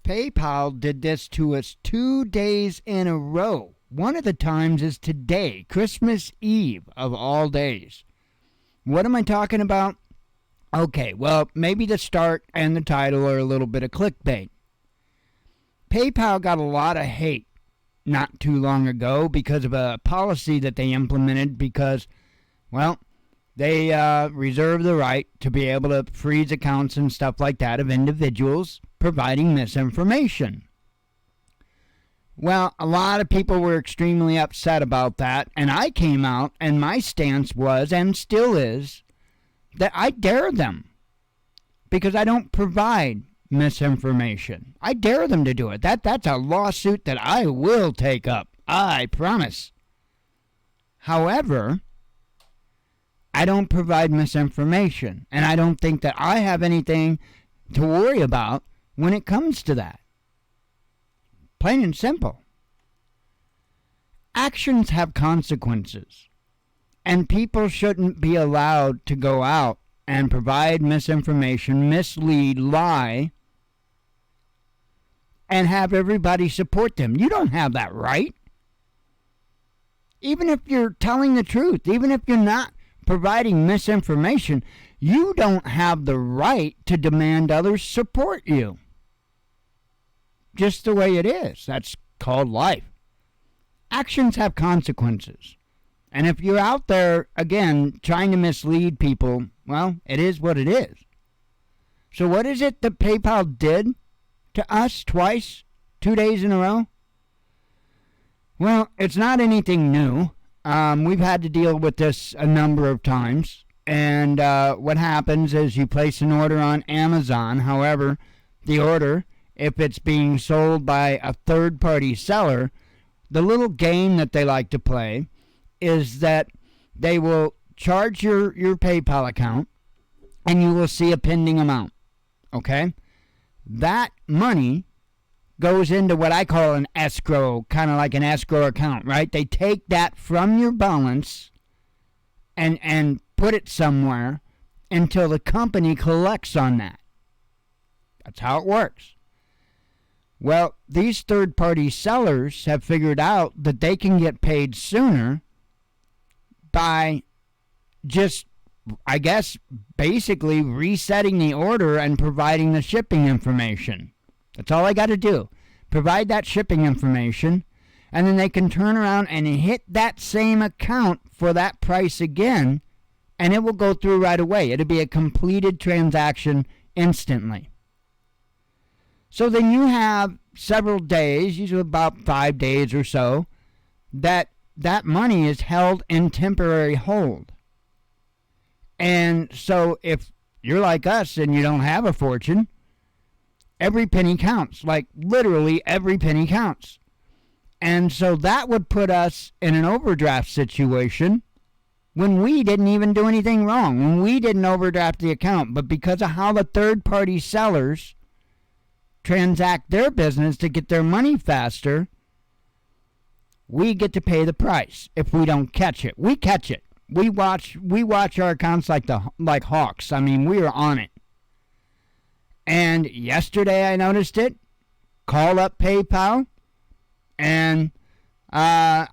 PayPal did this to us 2 days in a row. One of the times is today, Christmas Eve of all days. What am I talking about? Okay, well, maybe the start and the title are a little bit of clickbait. PayPal got a lot of hate not too long ago because of a policy that they implemented because, well, they reserve the right to be able to freeze accounts and stuff like that of individuals providing misinformation. Well, a lot of people were extremely upset about that, and I came out, and my stance was, and still is, that I dare them because I don't provide misinformation. I dare them to do it. That's a lawsuit that I will take up. I promise. However, I don't provide misinformation, and I don't think that I have anything to worry about when it comes to that. Plain and simple. Actions have consequences, and people shouldn't be allowed to go out and provide misinformation, mislead, lie, and have everybody support them. You don't have that right. Even if you're telling the truth, even if you're not providing misinformation, you don't have the right to demand others support you. Just the way it is. That's called life. Actions have consequences. And if you're out there, again, trying to mislead people, well, it is what it is. So what is it that PayPal did to us twice, 2 days in a row? Well, it's not anything new. We've had to deal with this a number of times. And what happens is you place an order on Amazon. However, the order, if it's being sold by a third-party seller, the little game that they like to play is that they will charge your PayPal account and you will see a pending amount. Okay? That money goes into what I call an escrow, kind of like an escrow account, right? They take that from your balance and put it somewhere until the company collects on that. That's how it works. Well, these third-party sellers have figured out that they can get paid sooner by just, I guess, basically resetting the order and providing the shipping information. That's all I got to do. Provide that shipping information, and then they can turn around and hit that same account for that price again, and it will go through right away. It'll be a completed transaction instantly. So then you have several days, usually about 5 days or so, that money is held in temporary hold. And so if you're like us and you don't have a fortune, every penny counts. Like literally every penny counts. And so that would put us in an overdraft situation when we didn't even do anything wrong, when we didn't overdraft the account. But because of how the third-party sellers transact their business to get their money faster, we get to pay the price if we don't catch it. We catch it. We watch our accounts like hawks. I mean, we are on it. And yesterday I noticed it. Called up PayPal, and I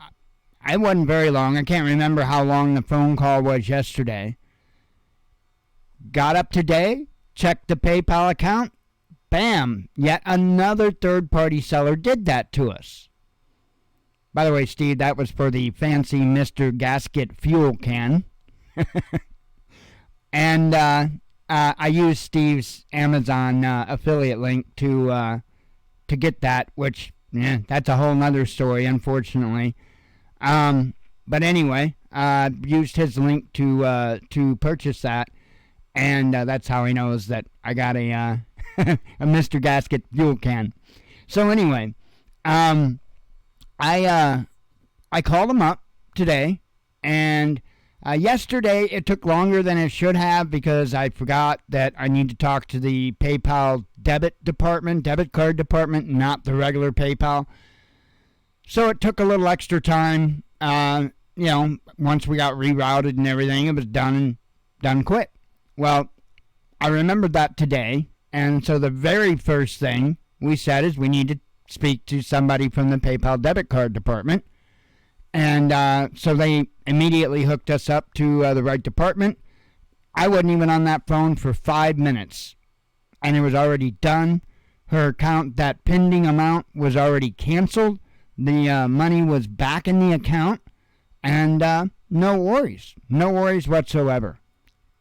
wasn't very long. I can't remember how long the phone call was yesterday. Got up today, checked the PayPal account. Bam! Yet another third-party seller did that to us. By the way, Steve, that was for the fancy Mr. Gasket fuel can. And I used Steve's Amazon affiliate link to get that, which, that's a whole nother story, unfortunately. But anyway, used his link to purchase that, and that's how he knows that I got a Mr. Gasket fuel can. So anyway, I called him up today, and yesterday it took longer than it should have because I forgot that I need to talk to the PayPal debit card department, not the regular PayPal. So it took a little extra time. Once we got rerouted and everything, it was done quick. Well, I remembered that today. And so the very first thing we said is we need to speak to somebody from the PayPal debit card department. And so they immediately hooked us up to the right department. I wasn't even on that phone for 5 minutes, and it was already done. Her account, that pending amount, was already canceled. The money was back in the account, and no worries whatsoever.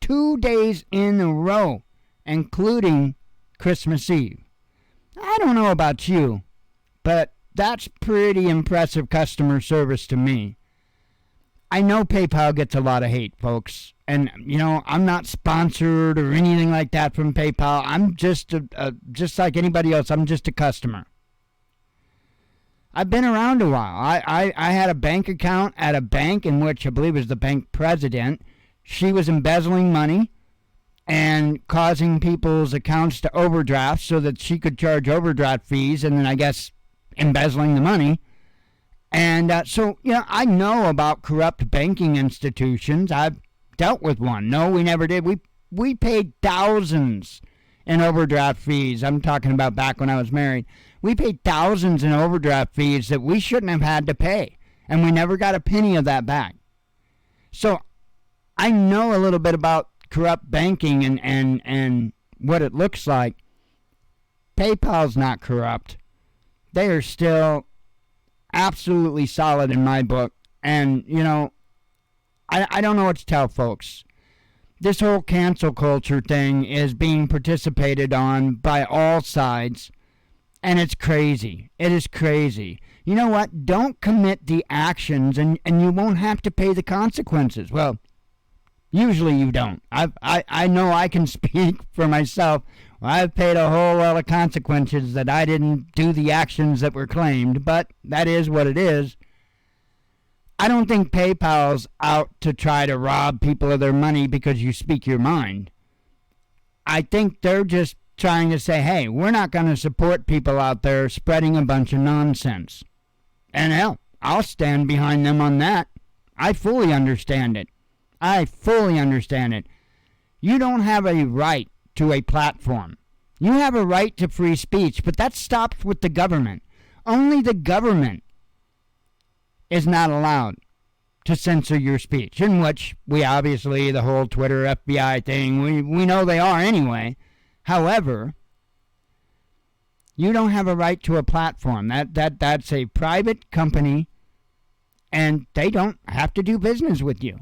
2 days in a row, including Christmas Eve. I don't know about you, but that's pretty impressive customer service to me. I know PayPal gets a lot of hate, folks. And, I'm not sponsored or anything like that from PayPal. I'm just just like anybody else. I'm just a customer. I've been around a while. I had a bank account at a bank in which I believe was the bank president. She was embezzling money and causing people's accounts to overdraft so that she could charge overdraft fees, and then I guess embezzling the money. And so, I know about corrupt banking institutions. I've dealt with one. No, we never did. We paid thousands in overdraft fees. I'm talking about back when I was married. We paid thousands in overdraft fees that we shouldn't have had to pay, and we never got a penny of that back. So I know a little bit about corrupt banking and what it looks like. PayPal's not corrupt. They are still absolutely solid in my book. And, I don't know what to tell folks. This whole cancel culture thing is being participated on by all sides, and it's crazy. It is crazy. You know what? Don't commit the actions, and you won't have to pay the consequences. Well, usually you don't. I know I can speak for myself. I've paid a whole lot of consequences that I didn't do the actions that were claimed, but that is what it is. I don't think PayPal's out to try to rob people of their money because you speak your mind. I think they're just trying to say, hey, we're not going to support people out there spreading a bunch of nonsense. And hell, I'll stand behind them on that. I fully understand it. You don't have a right to a platform. You have a right to free speech, but that stops with the government. Only the government is not allowed to censor your speech, in which we obviously, the whole Twitter FBI thing, we know they are anyway. However, you don't have a right to a platform. That's a private company, and they don't have to do business with you.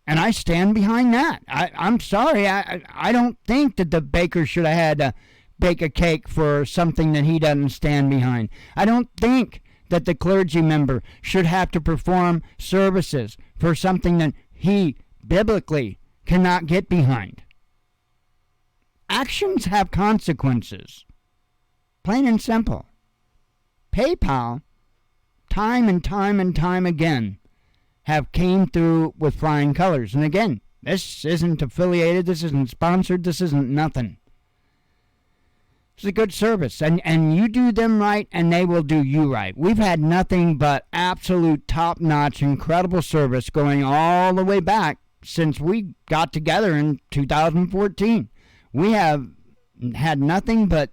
And I stand behind that. I'm sorry. I don't think that the baker should have had to bake a cake for something that he doesn't stand behind. I don't think that the clergy member should have to perform services for something that he biblically cannot get behind. Actions have consequences. Plain and simple. PayPal, time and time again, have came through with flying colors. And again, this isn't affiliated, this isn't sponsored, this isn't nothing. It's a good service, and you do them right, and they will do you right. We've had nothing but absolute top-notch, incredible service going all the way back since we got together in 2014. We have had nothing but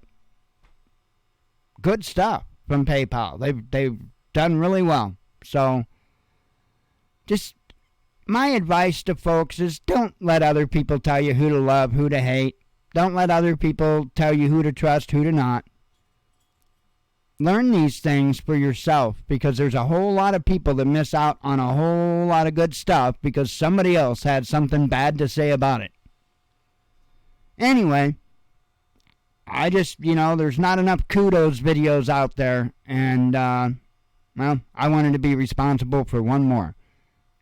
good stuff from PayPal. They've done really well. So just my advice to folks is don't let other people tell you who to love, who to hate. Don't let other people tell you who to trust, who to not. Learn these things for yourself, because there's a whole lot of people that miss out on a whole lot of good stuff because somebody else had something bad to say about it. Anyway, I just, there's not enough kudos videos out there, and, well, I wanted to be responsible for one more.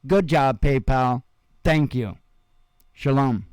Good job, PayPal. Thank you. Shalom.